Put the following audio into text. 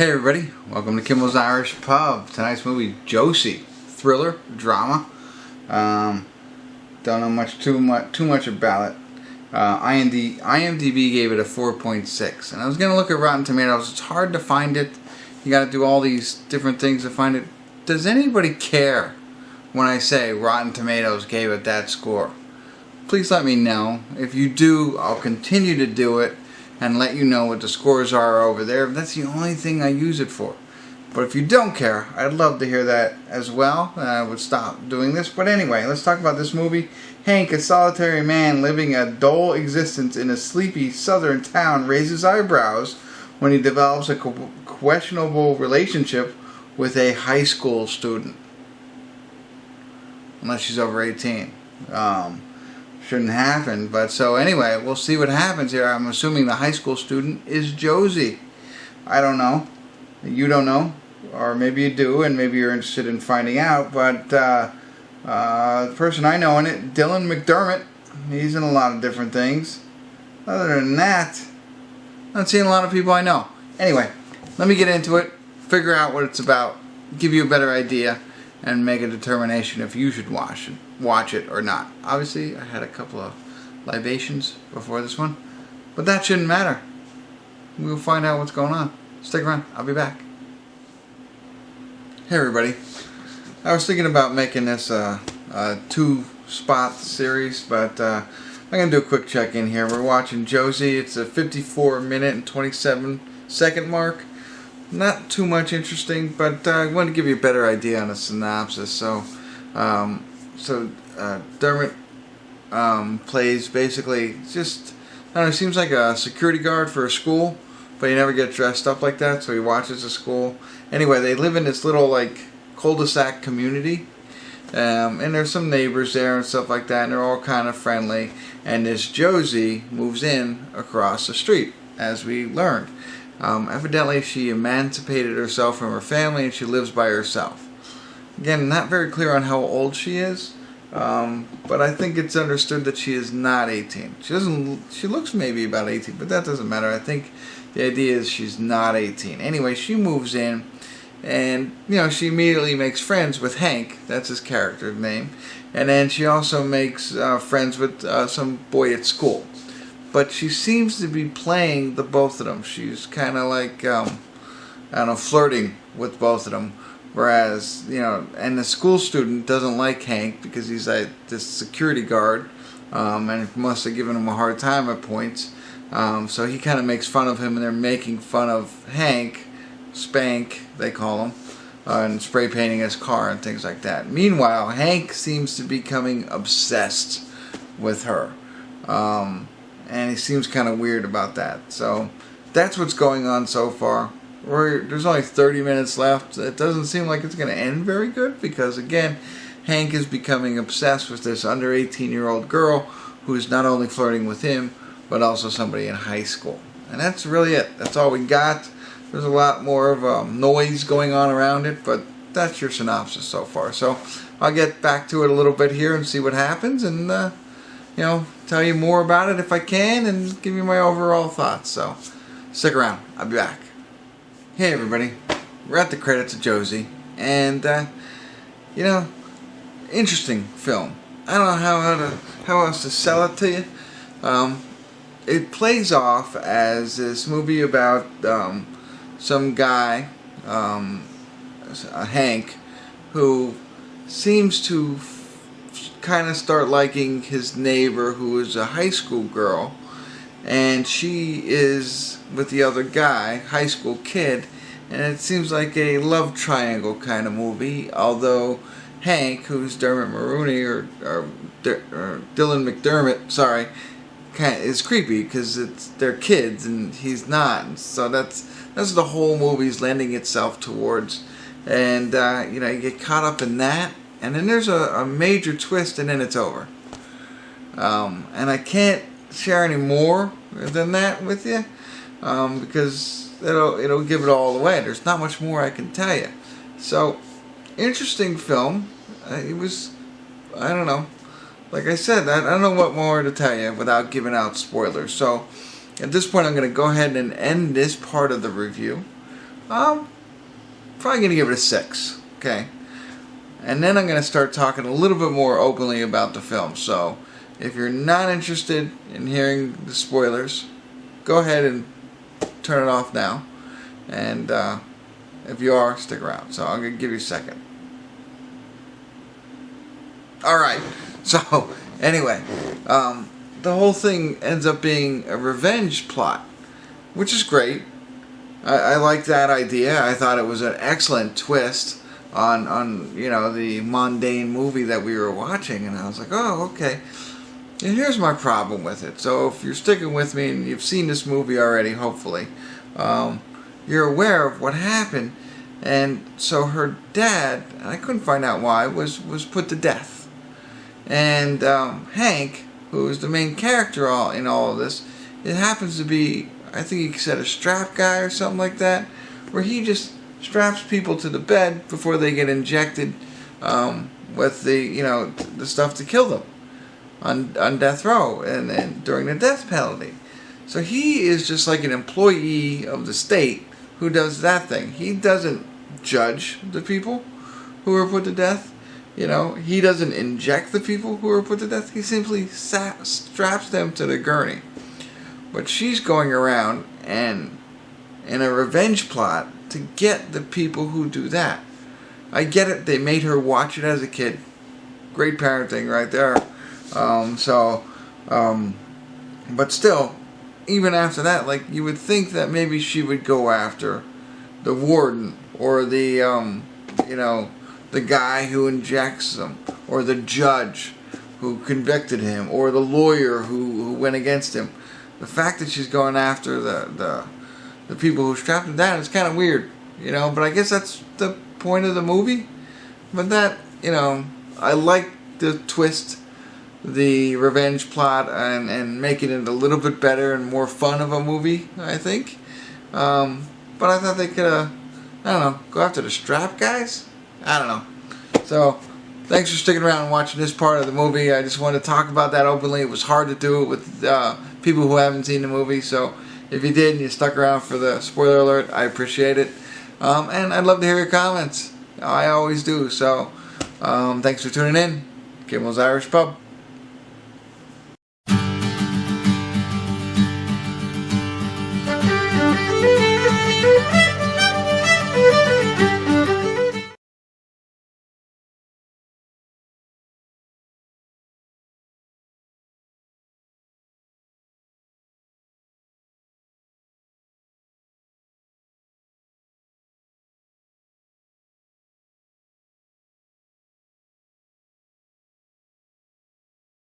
Hey everybody, welcome to Kimmel's Irish Pub. Tonight's movie, Josie, thriller, drama. Don't know too much about it. IMDb gave it a 4.6, and I was gonna look at Rotten Tomatoes. It's hard to find it. You got to do all these different things to find it. Does anybody care when I say Rotten Tomatoes gave it that score? Please let me know. If you do, I'll continue to do it and let you know what the scores are over there. That's the only thing I use it for. But if you don't care, I'd love to hear that as well. I would stop doing this. But anyway, let's talk about this movie. Hank, a solitary man living a dull existence in a sleepy southern town, raises eyebrows when he develops a questionable relationship with a high school student. Unless she's over 18. Shouldn't happen, but so anyway, we'll see what happens here. I'm assuming the high school student is Josie. I don't know. You don't know, or maybe you do, and maybe you're interested in finding out. But the person I know in it, Dylan McDermott, he's in a lot of different things. Other than that, I'm not seeing a lot of people I know. Anyway, let me get into it, figure out what it's about, give you a better idea, and make a determination if you should watch it or not. Obviously, I had a couple of libations before this one, but that shouldn't matter. We'll find out what's going on. Stick around. I'll be back. Hey everybody. I was thinking about making this a two-spot series, but I'm going to do a quick check-in here. We're watching Josie. It's a 54-minute and 27-second mark. Not too much interesting, but I want to give you a better idea on a synopsis. So Dermot plays basically just, I don't know, seems like a security guard for a school, but he never gets dressed up like that, so he watches the school. Anyway, they live in this little like cul-de-sac community, and there's some neighbors there and stuff like that, and they're all kind of friendly. And this Josie moves in across the street, as we learned. Evidently she emancipated herself from her family and she lives by herself. Again, not very clear on how old she is, but I think it's understood that she is not 18. She looks maybe about 18, but that doesn't matter. I think the idea is she's not 18. Anyway, she moves in, and she immediately makes friends with Hank. That's his character's name. And then she also makes friends with some boy at school. But she seems to be playing the both of them. She's kind of like, I don't know, flirting with both of them. Whereas, and the school student doesn't like Hank because he's like this security guard, and must have given him a hard time at points. So he kind of makes fun of him, and they're making fun of Hank, Spank, they call him, and spray painting his car and things like that. Meanwhile, Hank seems to be becoming obsessed with her. And he seems kind of weird about that. So that's what's going on so far. There's only 30 minutes left. It doesn't seem like it's going to end very good because, again, Hank is becoming obsessed with this under 18-year-old girl who's not only flirting with him, but also somebody in high school. And that's really it. That's all we got. There's a lot more of noise going on around it, but that's your synopsis so far. So I'll get back to it a little bit here and see what happens, and tell you more about it if I can, and give you my overall thoughts. So stick around. I'll be back. Hey everybody, we're at the credits of Josie, and interesting film. I don't know how else to sell it to you. It plays off as this movie about some guy, Hank, who seems to kind of start liking his neighbor, who is a high school girl, and she is with the other guy, high school kid, and it seems like a love triangle kind of movie, although Hank, who's Dermot Mulroney, or Dylan McDermott, sorry, is creepy because they're kids and he's not, and so that's the whole movie's lending itself towards, and you get caught up in that. And then there's a major twist, and then it's over. And I can't share any more than that with you, because it'll give it all away. There's not much more I can tell you. So, interesting film. It was, I don't know. Like I said, I don't know what more to tell you without giving out spoilers. So, at this point, I'm going to go ahead and end this part of the review. I'm probably going to give it a 6. Okay. And then I'm going to start talking a little bit more openly about the film. So if you're not interested in hearing the spoilers, go ahead and turn it off now. And if you are, stick around. So I'm going to give you a second. Alright. So anyway, the whole thing ends up being a revenge plot, which is great. I like that idea. I thought it was an excellent twist on you know, the mundane movie that we were watching, and I was like, oh, okay. And here's my problem with it. So if you're sticking with me and you've seen this movie already, hopefully, you're aware of what happened. And so her dad, and I couldn't find out why, was put to death. And Hank, who is the main character in all of this, it happens to be, I think he said, a strap guy or something like that, where he just straps people to the bed before they get injected with the, you know, the stuff to kill them on death row and during the death penalty. So he is just like an employee of the state who does that thing. He doesn't judge the people who are put to death. You know, he doesn't inject the people who are put to death. He simply straps them to the gurney. But she's going around and in a revenge plot to get the people who do that. I get it. They made her watch it as a kid. Great parenting right there. But still, even after that, like, you would think that maybe she would go after the warden or the, you know, the guy who injects them, or the judge who convicted him, or the lawyer who went against him. The fact that she's going after the people who strapped him down is kind of weird, you know, but I guess that's the point of the movie. But that, you know, I like the twist, the revenge plot, and making it a little bit better and more fun of a movie, I think. But I thought they could have, I don't know, go after the strap guys? I don't know. So, thanks for sticking around and watching this part of the movie. I just wanted to talk about that openly. It was hard to do it with people who haven't seen the movie, so if you did and you stuck around for the spoiler alert, I appreciate it. And I'd love to hear your comments. I always do. So, thanks for tuning in. Kimmel's Irish Pub.